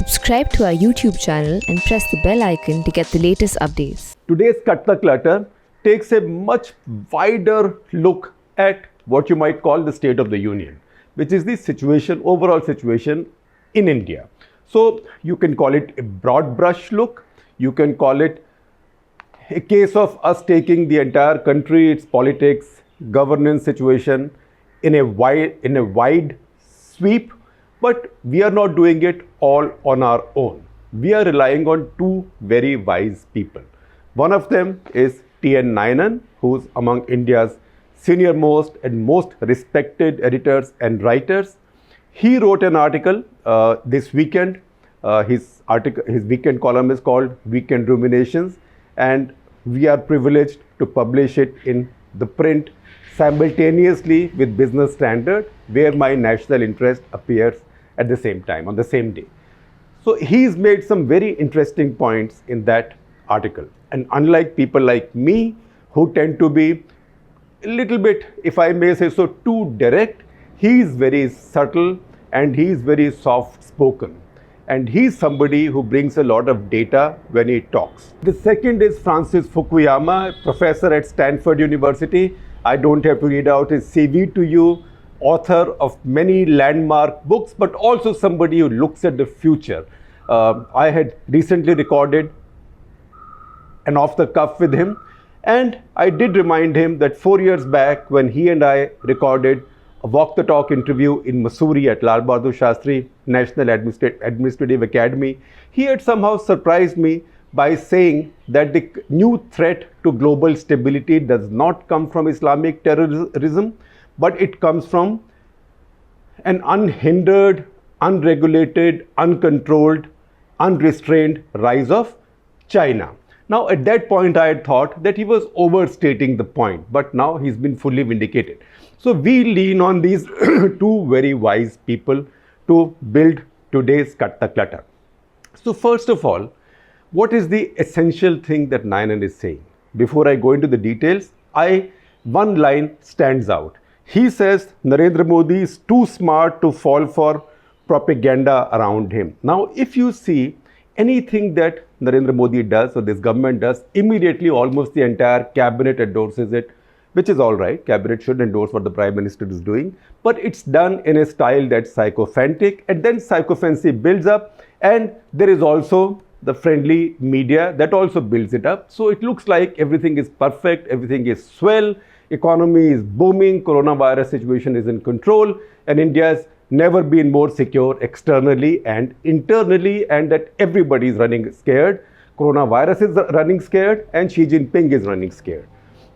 Subscribe to our YouTube channel and press the bell icon to get the latest updates. Today's Cut the Clutter takes a much wider look at what you might call the State of the Union, which is the situation, overall situation in India. So you can call it a broad brush look, you can call it a case of us taking the entire country, its politics, governance situation in a wide sweep, but we are not doing it all on our own. We are relying on two very wise people. One of them is T.N. Nayanan, who's among India's senior most and most respected editors and writers. He wrote an article this weekend. His weekend column is called Weekend Ruminations, and we are privileged to publish it in the print simultaneously with Business Standard, where my national interest appears at the same time, on the same day. So he's made some very interesting points in that article. And unlike people like me, who tend to be a little bit, if I may say so, too direct, he's very subtle and he's very soft spoken. And he's somebody who brings a lot of data when he talks. The second is Francis Fukuyama, professor at Stanford University. I don't have to read out his CV to you. Author of many landmark books, but also somebody who looks at the future. I had recently recorded an off the cuff with him, and I did remind him that 4 years back, when he and I recorded a walk the talk interview in Mussoorie at Lal Bahadur Shastri National Administrative Academy, he had somehow surprised me by saying that the new threat to global stability does not come from Islamic terrorism, but it comes from an unhindered, unregulated, uncontrolled, unrestrained rise of China. Now, at that point, I had thought that he was overstating the point, but now he's been fully vindicated. So we lean on these two very wise people to build today's Cut the Clutter. So first of all, what is the essential thing that Nayanan is saying? Before I go into the details, one line stands out. He says Narendra Modi is too smart to fall for propaganda around him. Now, if you see anything that Narendra Modi does or this government does, immediately almost the entire cabinet endorses it, which is all right. Cabinet should endorse what the Prime Minister is doing, but it's done in a style that's sycophantic, and then sycophancy builds up, and there is also the friendly media that also builds it up. So it looks like everything is perfect, everything is swell, economy is booming, coronavirus situation is in control, and India's never been more secure externally and internally, and that everybody is running scared. Coronavirus is running scared, and Xi Jinping is running scared.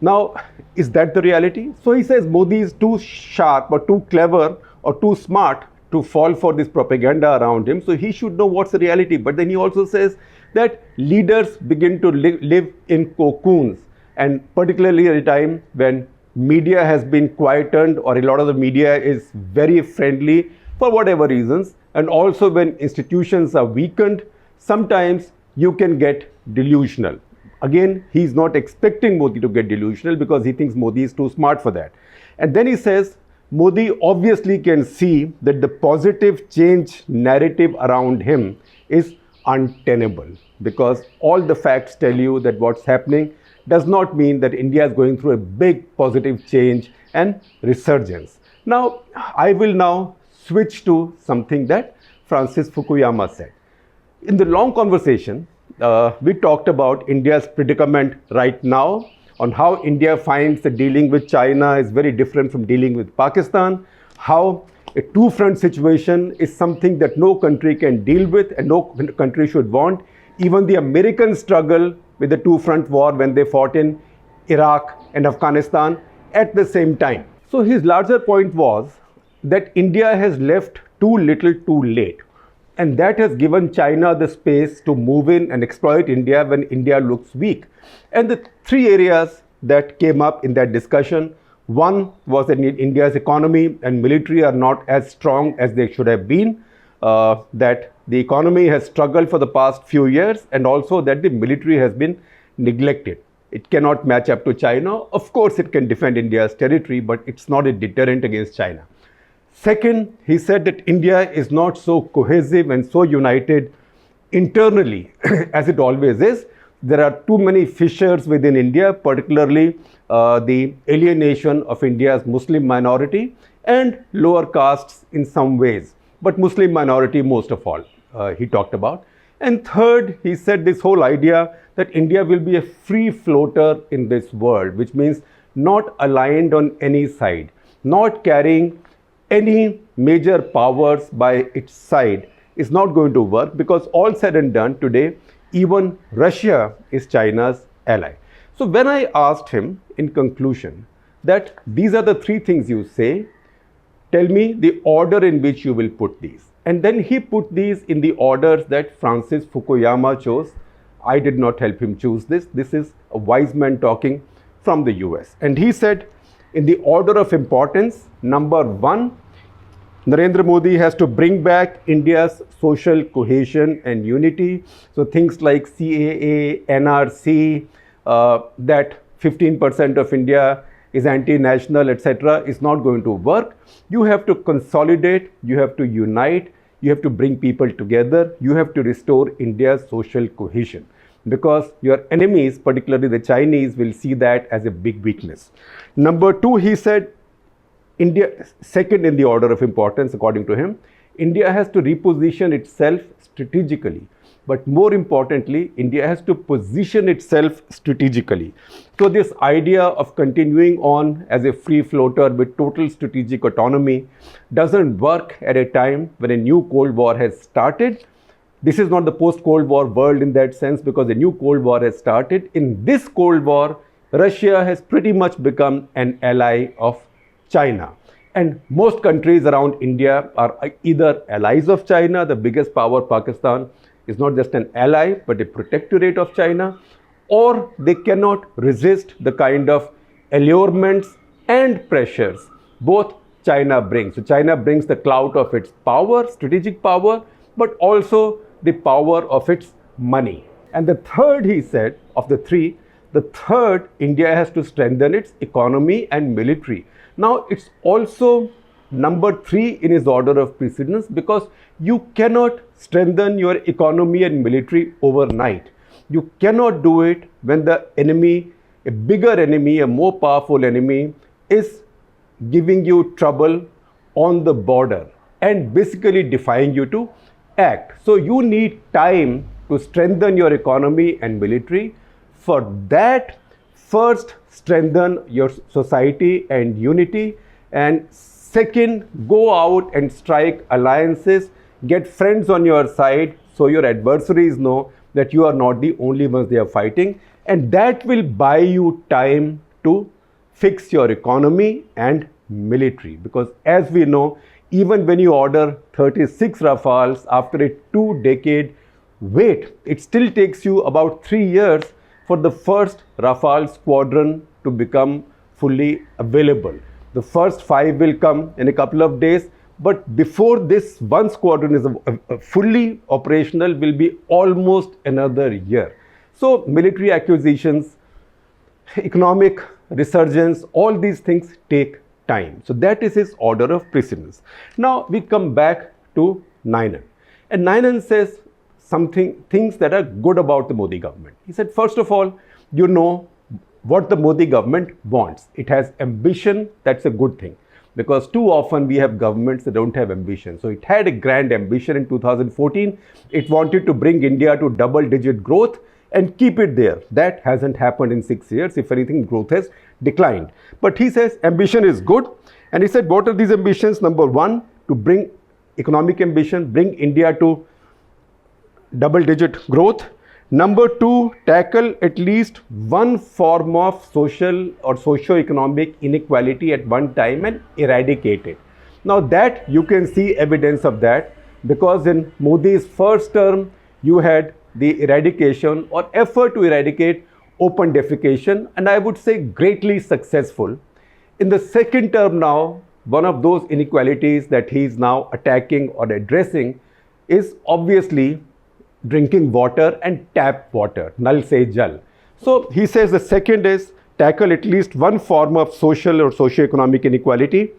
Now, is that the reality? So he says Modi is too sharp or too clever or too smart to fall for this propaganda around him, so he should know what's the reality. But then he also says that leaders begin to live in cocoons, and particularly at a time when media has been quietened, or a lot of the media is very friendly for whatever reasons, and also when institutions are weakened, sometimes you can get delusional. Again, he's not expecting Modi to get delusional because he thinks Modi is too smart for that. And then he says Modi obviously can see that the positive change narrative around him is untenable, because all the facts tell you that what's happening does not mean that India is going through a big positive change and resurgence. Now, I will now switch to something that Francis Fukuyama said. In the long conversation, we talked about India's predicament right now, on how India finds that dealing with China is very different from dealing with Pakistan, how a two-front situation is something that no country can deal with and no country should want. Even the Americans struggle with the two-front war when they fought in Iraq and Afghanistan at the same time. So his larger point was that India has left too little too late. And that has given China the space to move in and exploit India when India looks weak. And the three areas that came up in that discussion, one was that India's economy and military are not as strong as they should have been, that the economy has struggled for the past few years, and also that the military has been neglected. It cannot match up to China. Of course, it can defend India's territory, but it's not a deterrent against China. Second, he said that India is not so cohesive and so united internally, as it always is, there are too many fissures within India, particularly the alienation of India's Muslim minority and lower castes in some ways, but Muslim minority most of all, he talked about. And third, he said this whole idea that India will be a free floater in this world, which means not aligned on any side, not carrying any major powers by its side, is not going to work, because all said and done today, even Russia is China's ally. So when I asked him in conclusion that these are the three things you say, tell me the order in which you will put these. And then he put these in the orders that Francis Fukuyama chose. I did not help him choose this. This is a wise man talking from the US. And he said, in the order of importance, number one, Narendra Modi has to bring back India's social cohesion and unity. So things like CAA, NRC, that 15% of India is anti-national, etc., is not going to work. You have to consolidate, you have to unite, you have to bring people together, you have to restore India's social cohesion, because your enemies, particularly the Chinese, will see that as a big weakness. Number two, he said, India, second in the order of importance, according to him, India has to reposition itself strategically. But more importantly, India has to position itself strategically. So this idea of continuing on as a free floater with total strategic autonomy doesn't work at a time when a new Cold War has started. This is not the post-Cold War world in that sense, because a new Cold War has started. In this Cold War, Russia has pretty much become an ally of China. And most countries around India are either allies of China. The biggest power, Pakistan, is not just an ally, but a protectorate of China, or they cannot resist the kind of allurements and pressures both China brings. So China brings the clout of its power, strategic power, but also the power of its money. And the third, he said, of the three, the third, India has to strengthen its economy and military. Now, it's also number three in his order of precedence, because you cannot strengthen your economy and military overnight. You cannot do it when the enemy, a bigger enemy, a more powerful enemy, is giving you trouble on the border and basically defying you to act. So you need time to strengthen your economy and military. For that, first, strengthen your society and unity, and second, go out and strike alliances, get friends on your side, so your adversaries know that you are not the only ones they are fighting, and that will buy you time to fix your economy and military. Because as we know, even when you order 36 Rafales after a 2-decade wait, it still takes you about 3 years for the first Rafale squadron to become fully available. The first 5 will come in a couple of days, but before this one squadron is fully operational will be almost another year. So military acquisitions, economic resurgence, all these things take time. So that is his order of precedence. Now we come back to Nainan. And Nainan says things that are good about the Modi government. He said, first of all, you know what the Modi government wants. It has ambition. That's a good thing, because too often we have governments that don't have ambition. So it had a grand ambition in 2014. It wanted to bring India to double-digit growth and keep it there. That hasn't happened in 6 years. If anything, growth has declined. But he says ambition is good. And he said, what are these ambitions? Number one, to bring economic ambition, bring India to double-digit growth. Number two, tackle at least one form of social or socio-economic inequality at one time and eradicate it. Now that you can see evidence of that, because in Modi's first term, you had the eradication or effort to eradicate open defecation, and I would say greatly successful. In the second term now, one of those inequalities that he is now attacking or addressing is obviously drinking water and tap water, nal se jal. So he says the second is tackle at least one form of social or socio-economic inequality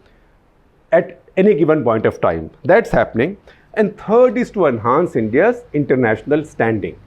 at any given point of time. That's happening. And third is to enhance India's international standing.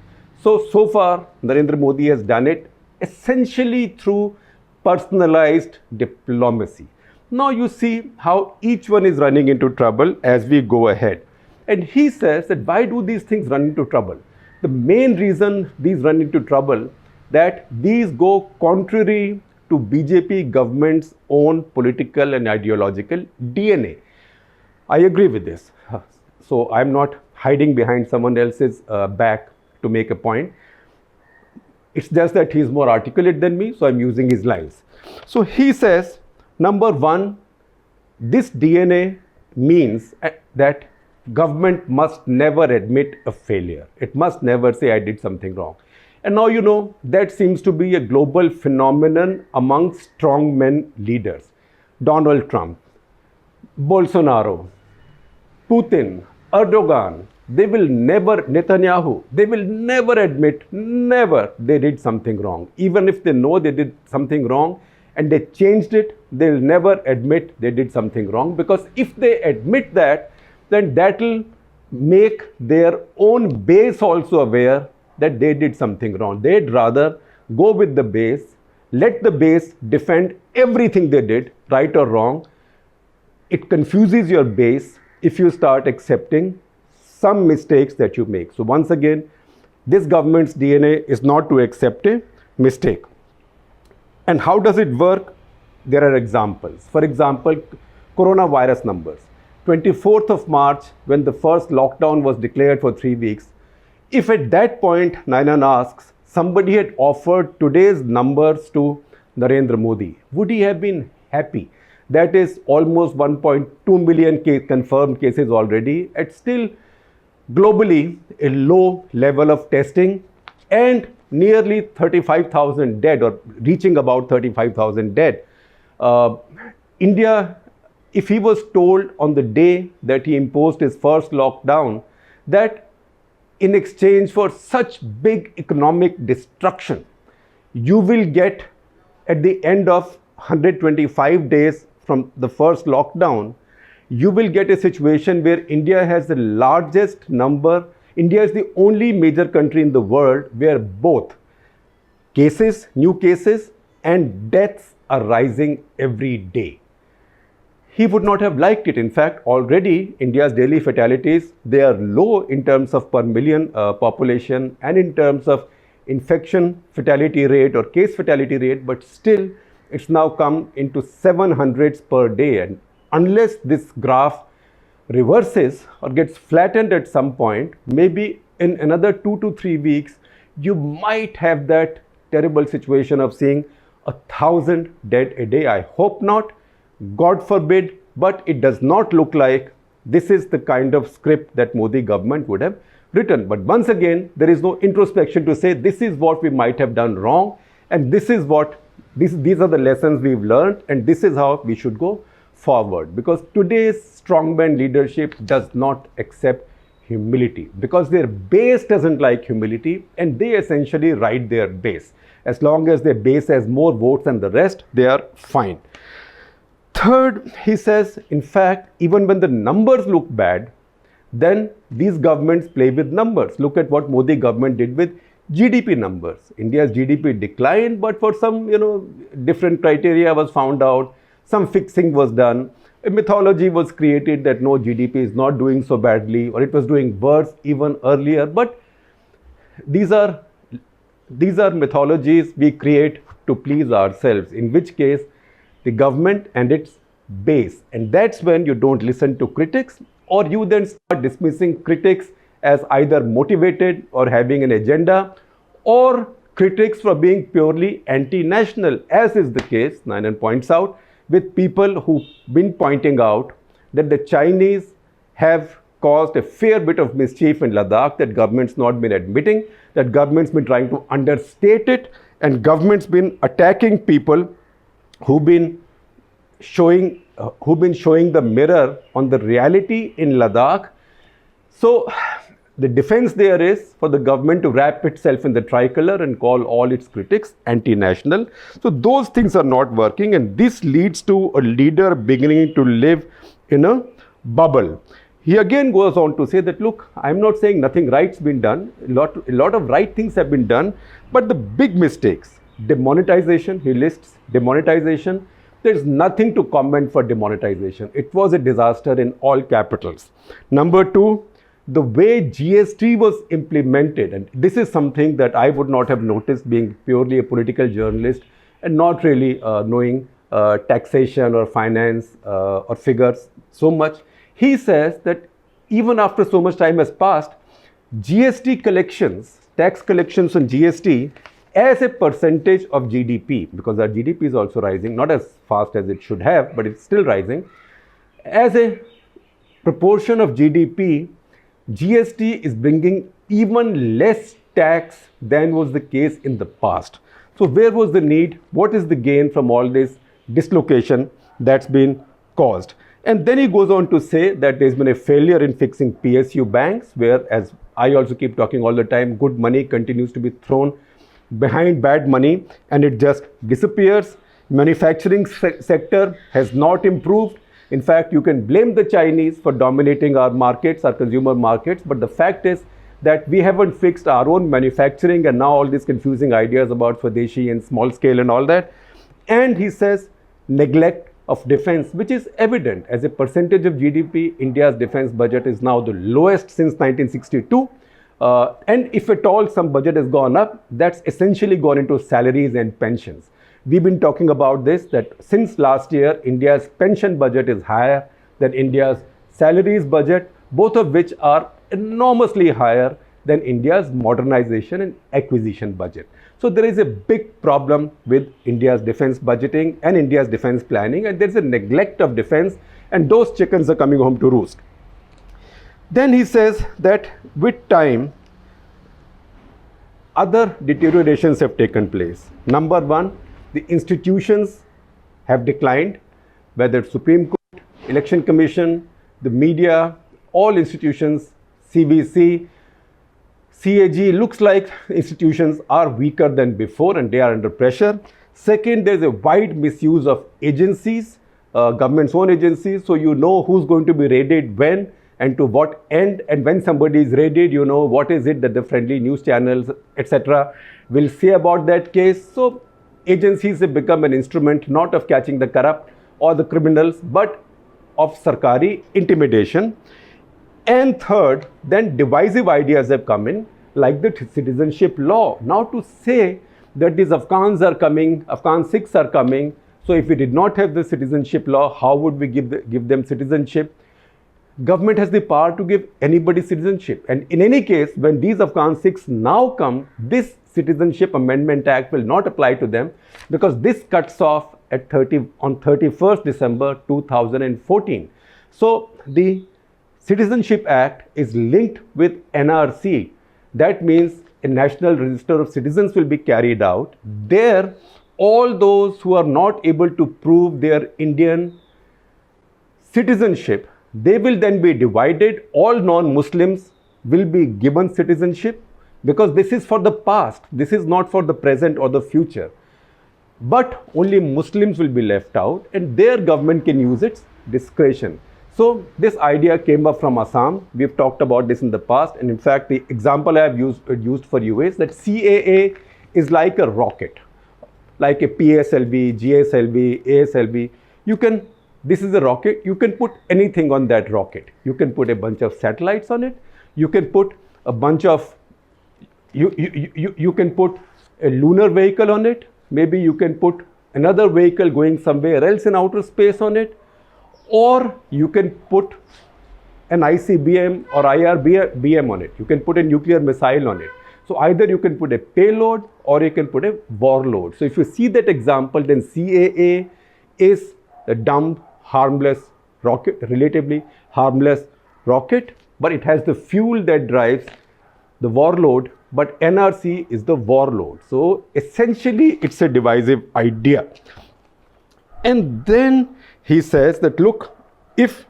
So far, Narendra Modi has done it essentially through personalized diplomacy. Now you see how each one is running into trouble as we go ahead. And he says that why do these things run into trouble? The main reason these run into trouble that these go contrary to BJP government's own political and ideological DNA. I agree with this. So I'm not hiding behind someone else's back to make a point. It's just that he's more articulate than me, so I'm using his lines. So he says, number one, this DNA means that government must never admit a failure. It must never say I did something wrong. And now you know that seems to be a global phenomenon among strongmen leaders. Donald Trump, Bolsonaro, Putin, Erdogan, they will never, Netanyahu, they will never admit, never they did something wrong. Even if they know they did something wrong and they changed it, they'll never admit they did something wrong, because if they admit that, then that will make their own base also aware that they did something wrong. They'd rather go with the base, let the base defend everything they did, right or wrong. It confuses your base if you start accepting some mistakes that you make. So once again, this government's DNA is not to accept a mistake. And how does it work? There are examples. For example, coronavirus numbers. 24th of March, when the first lockdown was declared for 3 weeks, if at that point, Nainan asks, somebody had offered today's numbers to Narendra Modi, would he have been happy? That is almost 1.2 million confirmed cases already, at still globally a low level of testing and nearly 35,000 dead, or reaching about 35,000 dead. India, if he was told on the day that he imposed his first lockdown that in exchange for such big economic destruction, you will get at the end of 125 days from the first lockdown, you will get a situation where India has the largest number. India is the only major country in the world where both cases, new cases, and deaths are rising every day. He would not have liked it. In fact, already India's daily fatalities, they are low in terms of per million population and in terms of infection fatality rate or case fatality rate, but still it's now come into 700s per day. And unless this graph reverses or gets flattened at some point, maybe in another 2 to 3 weeks, you might have that terrible situation of seeing 1,000 dead a day. I hope not, God forbid, but it does not look like this is the kind of script that Modi government would have written. But once again, there is no introspection to say this is what we might have done wrong, and this is what these are the lessons we've learned, and this is how we should go forward. Because today's strongman leadership does not accept humility, because their base doesn't like humility, and they essentially ride their base. As long as their base has more votes than the rest, they are fine. Third, he says, in fact, even when the numbers look bad, then these governments play with numbers. Look at what Modi government did with GDP numbers. India's GDP declined, but for some, different criteria was found out. Some fixing was done. A mythology was created that no, GDP is not doing so badly, or it was doing worse even earlier. But these are mythologies we create to please ourselves, in which case the government and its base. And that's when you don't listen to critics, or you then start dismissing critics as either motivated or having an agenda, or critics for being purely anti-national, as is the case, Nainan points out, with people who've been pointing out that the Chinese have caused a fair bit of mischief in Ladakh that government's not been admitting, that government's been trying to understate it, and government's been attacking people who've been showing the mirror on the reality in Ladakh. So the defense there is for the government to wrap itself in the tricolor and call all its critics anti-national. So those things are not working, and this leads to a leader beginning to live in a bubble. He again goes on to say that, look, I'm not saying nothing right's been done. A lot of right things have been done, but the big mistakes, demonetization, he lists demonetization. There's nothing to comment for demonetization. It was a disaster in all capitals. Number two, the way GST was implemented, and this is something that I would not have noticed being purely a political journalist and not really knowing taxation or finance or figures so much. He says that even after so much time has passed, GST collections, tax collections on GST as a percentage of GDP, because our GDP is also rising, not as fast as it should have, but it's still rising. As a proportion of GDP, GST is bringing even less tax than was the case in the past. So where was the need? What is the gain from all this dislocation that's been caused? And then he goes on to say that there's been a failure in fixing PSU banks, where, as I also keep talking all the time, good money continues to be thrown behind bad money and it just disappears. Manufacturing sector has not improved. In fact, you can blame the Chinese for dominating our markets, our consumer markets, but the fact is that we haven't fixed our own manufacturing, and now all these confusing ideas about Swadeshi and small scale and all that. And he says neglect of defense, which is evident. As a percentage of GDP, India's defense budget is now the lowest since 1962. And if at all some budget has gone up, that's essentially gone into salaries and pensions. We've been talking about this, that since last year, India's pension budget is higher than India's salaries budget, both of which are enormously higher than India's modernization and acquisition budget. So there is a big problem with India's defense budgeting and India's defense planning, and there's a neglect of defense, and those chickens are coming home to roost. Then he says that with time, other deteriorations have taken place. Number one, the institutions have declined, whether it's Supreme Court, Election Commission, the media, all institutions, CVC, CAG, looks like institutions are weaker than before and they are under pressure. Second, there's a wide misuse of agencies, government's own agencies, so you know who's going to be raided when and to what end, and when somebody is raided, you know what is it that the friendly news channels, etc., will say about that case. So agencies have become an instrument not of catching the corrupt or the criminals, but of sarkari intimidation. And third, then divisive ideas have come in, like the citizenship law. Now to say that these Afghans are coming, Afghan Sikhs are coming, so if we did not have the citizenship law, how would we give them citizenship? Government has the power to give anybody citizenship. And in any case, when these Afghan Sikhs now come, this Citizenship Amendment Act will not apply to them, because this cuts off at 31st December 2014. So the Citizenship Act is linked with NRC. That means a National Register of Citizens will be carried out. There, all those who are not able to prove their Indian citizenship, they will then be divided. All non-Muslims will be given citizenship, because this is for the past. This is not for the present or the future. But only Muslims will be left out, and their government can use its discretion. So this idea came up from Assam. We've talked about this in the past, and in fact the example I have used for you is that CAA is like a rocket, like a PSLV, GSLV, ASLV. This is a rocket, you can put anything on that rocket. You can put a bunch of satellites on it, you can put a bunch of, you can put a lunar vehicle on it, maybe you can put another vehicle going somewhere else in outer space on it, or you can put an ICBM or IRBM on it. You can put a nuclear missile on it. So either you can put a payload or you can put a warlord. So if you see that example, then CAA is a dumb, harmless rocket, relatively harmless rocket, but it has the fuel that drives the warlord, but NRC is the warlord. So essentially it's a divisive idea. And then he says that, look, if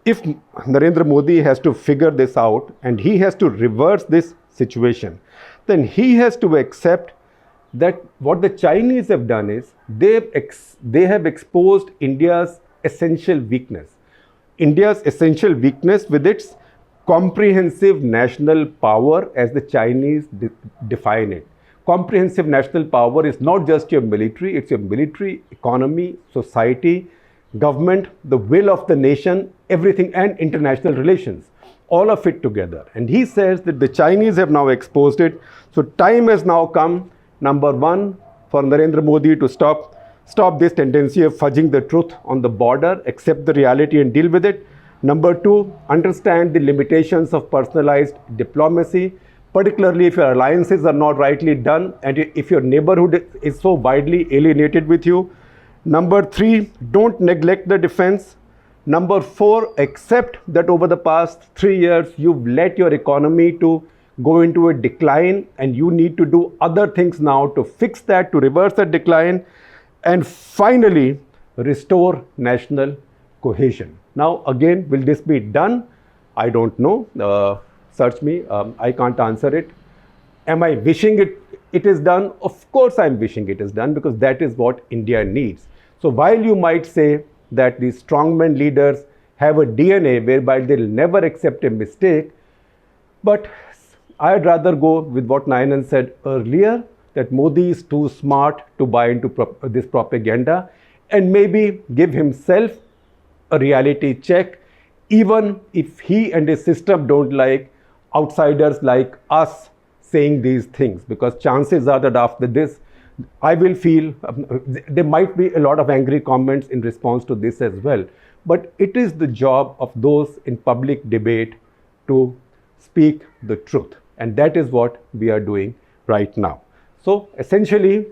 Narendra Modi has to figure this out and he has to reverse this situation, then he has to accept that what the Chinese have done is they have exposed India's essential weakness. India's essential weakness with its comprehensive national power as the Chinese define it. Comprehensive national power is not just your military, it's your military, economy, society, government, the will of the nation, everything, and international relations. All of it together. And he says that the Chinese have now exposed it. So time has now come, number one, for Narendra Modi to stop this tendency of fudging the truth on the border, accept the reality and deal with it. Number two, understand the limitations of personalized diplomacy, particularly if your alliances are not rightly done and if your neighborhood is so widely alienated with you. Number three, don't neglect the defense. Number four, accept that over the past 3 years, you've let your economy to go into a decline and you need to do other things now to fix that, to reverse that decline. And finally, restore national cohesion. Now, again, will this be done? I don't know. Search me. I can't answer it. Am I wishing it is done? Of course, I'm wishing it is done because that is what India needs. So while you might say that these strongman leaders have a DNA whereby they'll never accept a mistake, but I'd rather go with what Nayanan said earlier, that Modi is too smart to buy into this propaganda and maybe give himself a reality check, even if he and his system don't like outsiders like us saying these things, because chances are that after this, I will feel there might be a lot of angry comments in response to this as well. But it is the job of those in public debate to speak the truth. And that is what we are doing right now. So essentially,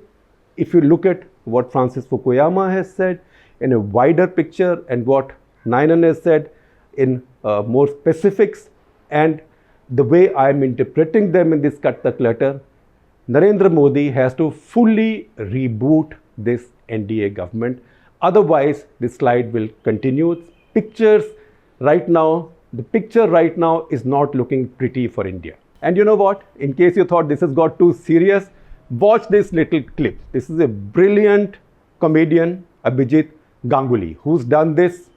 if you look at what Francis Fukuyama has said in a wider picture and what Nayanan has said in more specifics and the way I am interpreting them in this Cut the Clutter, Narendra Modi has to fully reboot this NDA government. Otherwise, this slide will continue. Pictures right now, the picture right now is not looking pretty for India. And you know what? In case you thought this has got too serious, watch this little clip. This is a brilliant comedian, Abhijit Ganguly, who's done this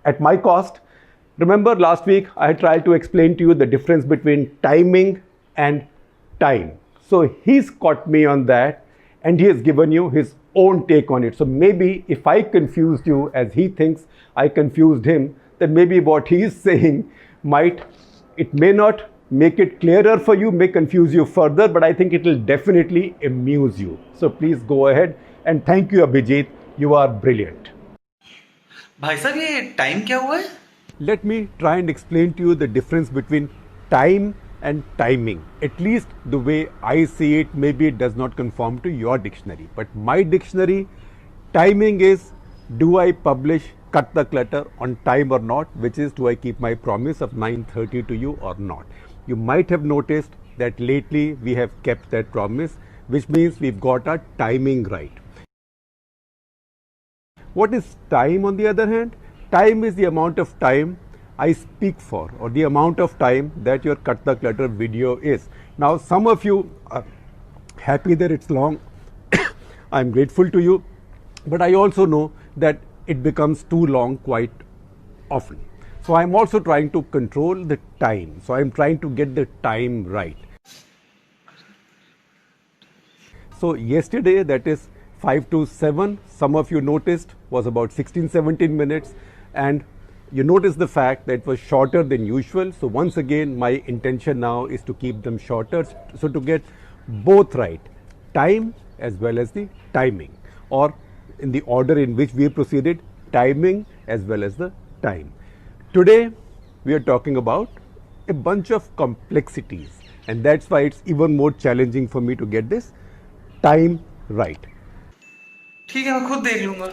at my cost. Remember last week, I tried to explain to you the difference between timing and time. So he's caught me on that and he has given you his own take on it. So maybe if I confused you as he thinks I confused him, then maybe what he is saying it may not make it clearer for you, may confuse you further, but I think it will definitely amuse you. So please go ahead and thank you, Abhijit. You are brilliant. भाई साहब ये time क्या हुआ है? Let me try and explain to you the difference between time and timing. At least the way I see it, maybe it does not conform to your dictionary. But my dictionary, timing is, do I publish Cut the Clutter on time or not? Which is, do I keep my promise of 9:30 to you or not? You might have noticed that lately we have kept that promise, which means we've got our timing right. What is time on the other hand? Time is the amount of time I speak for, or the amount of time that your Cut the Clutter video is. Now, some of you are happy that it's long. I'm grateful to you, but I also know that it becomes too long quite often. So I'm also trying to control the time. So I'm trying to get the time right. So yesterday, that is 5 to 7, some of you noticed was about 16-17 minutes, and you notice the fact that it was shorter than usual. So once again, my intention now is to keep them shorter, so to get both right, time as well as the timing, or in the order in which we proceeded, timing as well as the time. Today we are talking about a bunch of complexities, and that's why it's even more challenging for me to get this time right. ठीक है, मैं खुद देख लूंगा.